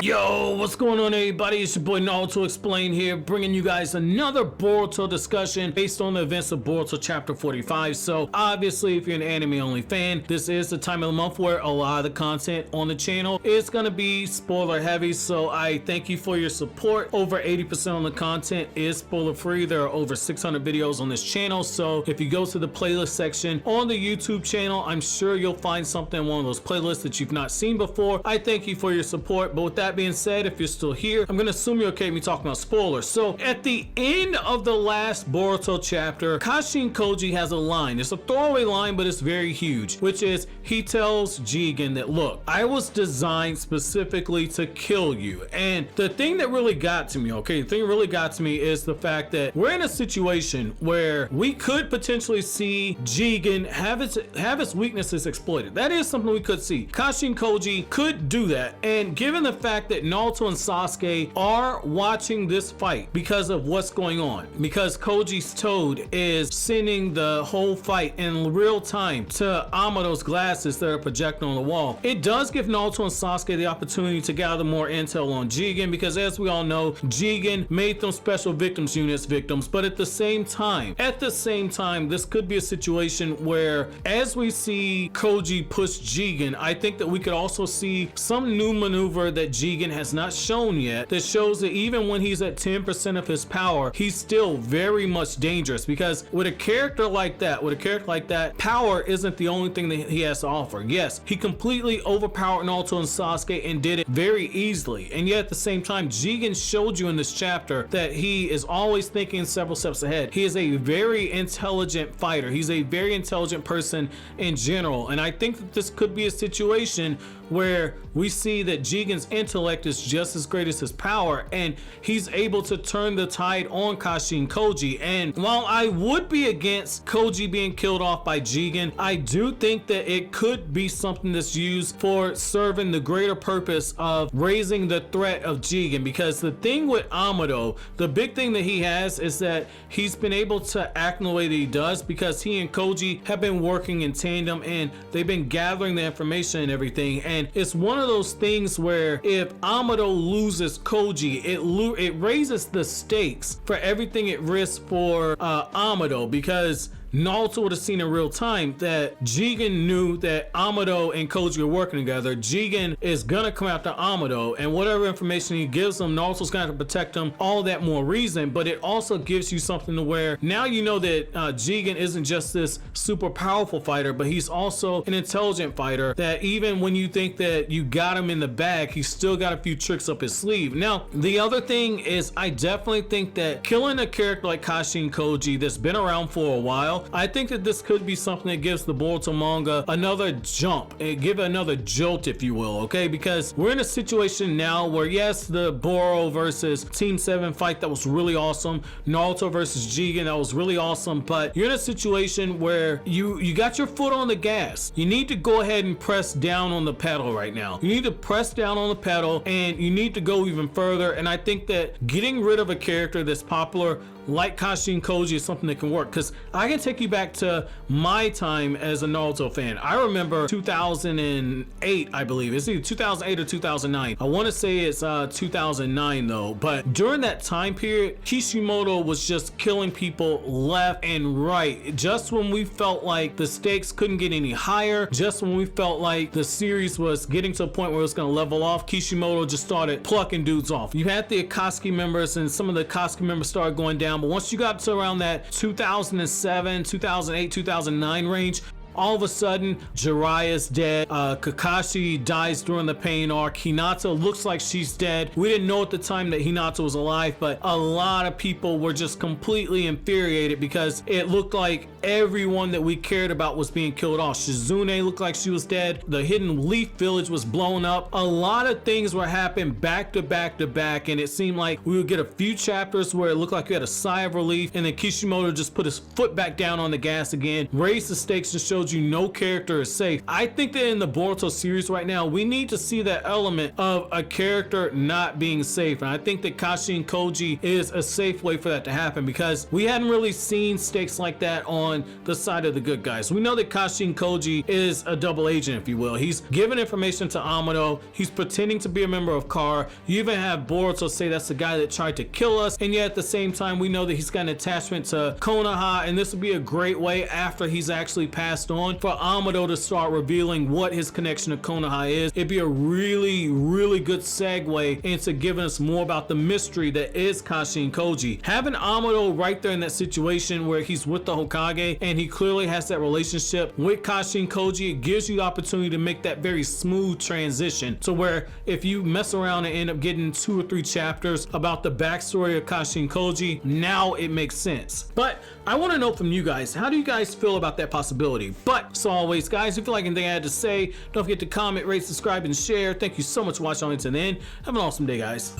Yo, what's going on everybody? It's your boy Naruto Explain here, bringing you guys another Boruto discussion based on the events of Boruto Chapter 45. So obviously, if you're an anime only fan, this is the time of the month where a lot of the content on the channel is going to be spoiler heavy. So I thank you for your support. Over 80% of the content is spoiler free. There are over 600 videos on this channel. So if you go to the playlist section on the YouTube channel, I'm sure you'll find something in one of those playlists that you've not seen before. I thank you for your support. But with that being said, if you're still here, I'm gonna assume you're okay with me talking about spoilers. So at the end of the last Boruto chapter, Kashin Koji has a line. It's a throwaway line, but it's very huge, which is he tells Jigen that, look, I was designed specifically to kill you. And the thing that really got to me, okay, the thing that really got to me is the fact that we're in a situation where we could potentially see Jigen have his weaknesses exploited. That is something we could see. Kashin Koji could do that. And given the fact that Naruto and Sasuke are watching this fight because of what's going on, because Koji's Toad is sending the whole fight in real time to Amado's glasses that are projected on the wall, it does give Naruto and Sasuke the opportunity to gather more intel on Jigen, because as we all know, Jigen made them special victims units victims. But at the same time, this could be a situation where, as we see Koji push Jigen, I think that we could also see some new maneuver that Jigen has not shown yet, that shows that even when he's at 10% of his power, he's still very much dangerous. Because with a character like that, power isn't the only thing that he has to offer. Yes, he completely overpowered Naruto and Sasuke and did it very easily, and yet at the same time, Jigen showed you in this chapter that he is always thinking several steps ahead. He is a very intelligent fighter. He's a very intelligent person in general, and I think that this could be a situation where we see that Jigen's intellect is just as great as his power, and he's able to turn the tide on Kashin Koji. And while I would be against Koji being killed off by Jigen, I do think that it could be something that's used for serving the greater purpose of raising the threat of Jigen. Because the thing with Amado, the big thing that he has is that he's been able to act in the way that he does because he and Koji have been working in tandem, and they've been gathering the information and everything. And it's one of those things where if Amado loses Koji, it raises the stakes for everything it risks for Amado, because Naruto would have seen in real time that Jigen knew that Amado and Koji are working together. Jigen is gonna come after Amado, and whatever information he gives him, Naruto's gonna have to protect him, all that more reason. But it also gives you something to where now you know that Jigen isn't just this super powerful fighter, but he's also an intelligent fighter, that even when you think that you got him in the bag, he's still got a few tricks up his sleeve. Now, the other thing is, I definitely think that killing a character like Kashin Koji that's been around for a while, I think that this could be something that gives the Boruto manga another jump, and give it another jolt, if you will, okay? Because we're in a situation now where, yes, the Boro versus Team 7 fight, that was really awesome. Naruto versus Jigen, that was really awesome. But you're in a situation where you got your foot on the gas. You need to go ahead and press down on the pedal right now. You need to press down on the pedal, and you need to go even further. And I think that getting rid of a character that's popular like Kashin Koji is something that can work. Because I can take you back to my time as a Naruto fan. I remember 2008, I believe. It's either 2008 or 2009. I want to say it's 2009 though. But during that time period, Kishimoto was just killing people left and right. Just when we felt like the stakes couldn't get any higher, just when we felt like the series was getting to a point where it was going to level off, Kishimoto just started plucking dudes off. You had the Akatsuki members, and some of the Akatsuki members started going down. But once you got to around that 2007, 2008, 2009 range, all of a sudden, Jiraiya's dead. Kakashi dies during the pain arc. Hinata looks like she's dead. We didn't know at the time that Hinata was alive, but a lot of people were just completely infuriated because it looked like everyone that we cared about was being killed off. Shizune looked like she was dead. The Hidden Leaf Village was blown up. A lot of things were happening back to back to back, and it seemed like we would get a few chapters where it looked like we had a sigh of relief, and then Kishimoto just put his foot back down on the gas again, raised the stakes to show tells you no character is safe. I think that in the Boruto series right now, we need to see that element of a character not being safe. And I think that Kashin Koji is a safe way for that to happen, because we hadn't really seen stakes like that on the side of the good guys. We know that Kashin Koji is a double agent, if you will. He's giving information to Amado. He's pretending to be a member of Car. You even have Boruto say that's the guy that tried to kill us, and yet at the same time we know that he's got an attachment to Konoha, and this would be a great way after he's actually passed on for Amado to start revealing what his connection to Konoha is. It'd be a really good segue into giving us more about the mystery that is Kashin Koji. Having Amado right there in that situation where he's with the Hokage and he clearly has that relationship with Kashin Koji, it gives you the opportunity to make that very smooth transition to where if you mess around and end up getting 2 or 3 chapters about the backstory of Kashin Koji, now it makes sense. But I want to know from you guys, how do you guys feel about that possibility? But as always, guys, if you like anything I had to say, don't forget to comment, rate, subscribe, and share. Thank you so much for watching on to the end. Have an awesome day, guys.